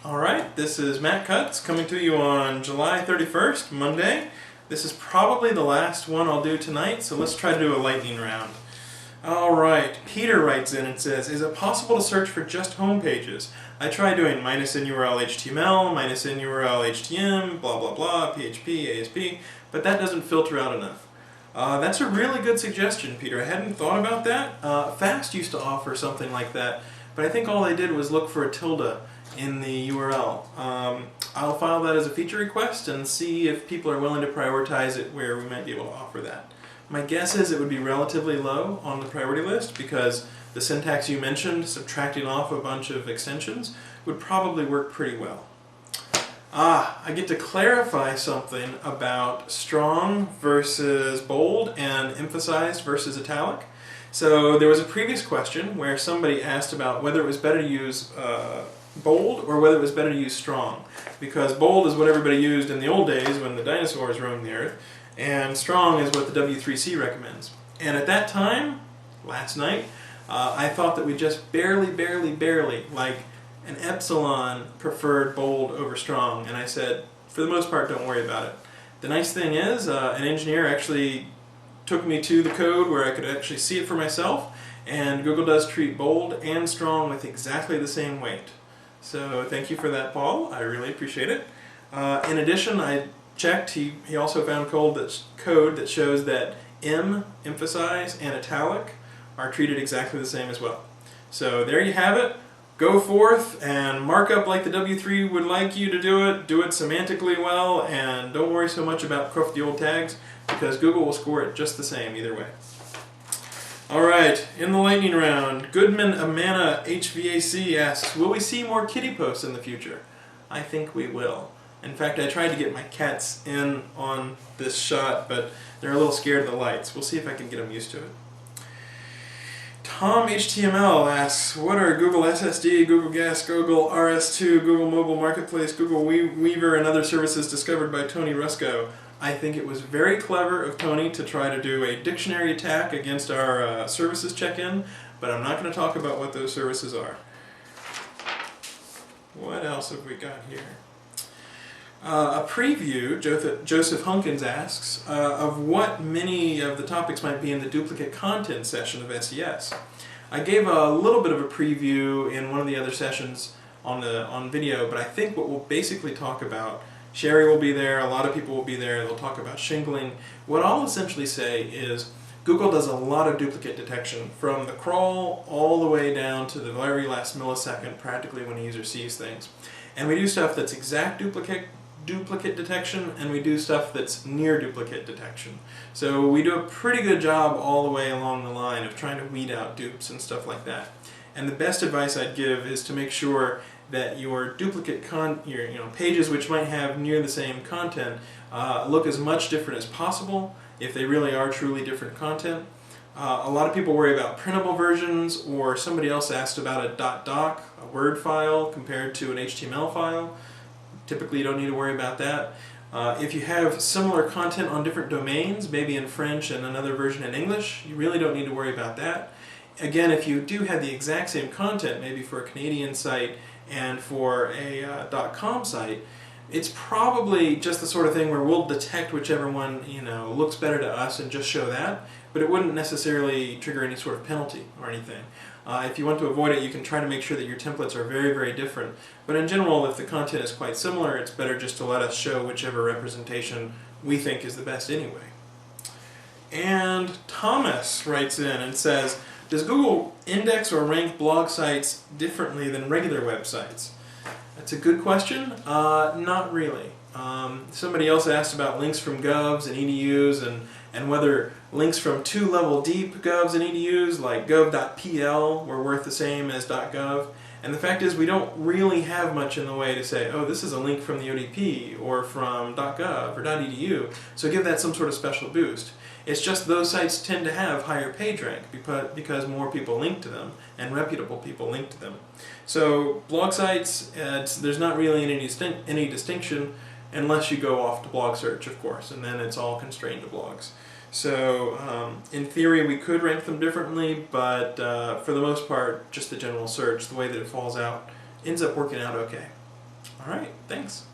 Alright, this is Matt Cutts coming to you on July 31st, Monday. This is probably the last one I'll do tonight, so let's try to do a lightning round. Alright, Peter writes in and says, is it possible to search for just home pages? I tried doing -in-URL HTML, -in-URL HTM, blah blah blah, PHP, ASP, but that doesn't filter out enough. That's a really good suggestion, Peter. I hadn't thought about that. Fast used to offer something like that, but I think all they did was look for a tilde in the URL. I'll file that as a feature request and see if people are willing to prioritize it where we might be able to offer that. My guess is it would be relatively low on the priority list because the syntax you mentioned, subtracting off a bunch of extensions, would probably work pretty well. I get to clarify something about strong versus bold and emphasized versus italic. So there was a previous question where somebody asked about whether it was better to use bold or whether it was better to use strong, because bold is what everybody used in the old days when the dinosaurs roamed the earth, and strong is what the W3C recommends. And at that time, last night, I thought that we just barely, like an epsilon, preferred bold over strong, and I said, for the most part, don't worry about it. The nice thing is, an engineer actually took me to the code where I could actually see it for myself, and Google does treat bold and strong with exactly the same weight. So thank you for that, Paul. I really appreciate it. In addition, I checked. He also found code that shows that M, emphasize, and italic are treated exactly the same as well. So there you have it. Go forth and mark up like the W3 would like you to do it semantically well, and don't worry so much about crufty old tags because Google will score it just the same either way. Alright, in the lightning round, Goodman Amana HVAC asks, will we see more kitty posts in the future? I think we will. In fact, I tried to get my cats in on this shot, but they're a little scared of the lights. We'll see if I can get them used to it. Tom HTML asks, what are Google SSD, Google Gas, Google RS2, Google Mobile Marketplace, Google Weaver, and other services discovered by Tony Ruscoe? I think it was very clever of Tony to try to do a dictionary attack against our services check-in, but I'm not going to talk about what those services are. What else have we got here? A preview, Joseph Hunkins asks, of what many of the topics might be in the duplicate content session of SES. I gave a little bit of a preview in one of the other sessions on video, but I think what we'll basically talk about, Sherry will be there, a lot of people will be there, they'll talk about shingling. What I'll essentially say is Google does a lot of duplicate detection from the crawl all the way down to the very last millisecond practically when a user sees things. And we do stuff that's exact duplicate detection, and we do stuff that's near duplicate detection. So we do a pretty good job all the way along the line of trying to weed out dupes and stuff like that. And the best advice I'd give is to make sure that your duplicate pages which might have near the same content look as much different as possible if they really are truly different content. A lot of people worry about printable versions, or somebody else asked about a .doc, a Word file compared to an HTML file. Typically you don't need to worry about that. If you have similar content on different domains, maybe in French and another version in English, you really don't need to worry about that. Again, if you do have the exact same content, maybe for a Canadian site and for a .com site, it's probably just the sort of thing where we'll detect whichever one looks better to us and just show that, but it wouldn't necessarily trigger any sort of penalty or anything. If you want to avoid it, you can try to make sure that your templates are very different. But in general, if the content is quite similar, it's better just to let us show whichever representation we think is the best anyway. And Thomas writes in and says, does Google index or rank blog sites differently than regular websites? That's a good question. Not really. Somebody else asked about links from govs and edus and whether links from two-level deep govs and edus like gov.pl were worth the same as .gov. And the fact is we don't really have much in the way to say, oh, this is a link from the ODP or from .gov or .edu, so give that some sort of special boost. It's just those sites tend to have higher page rank because more people link to them and reputable people link to them. So blog sites, there's not really any distinction unless you go off to blog search, of course, and then it's all constrained to blogs. So in theory we could rank them differently, but for the most part just the general search, the way that it falls out, ends up working out okay. All right, thanks.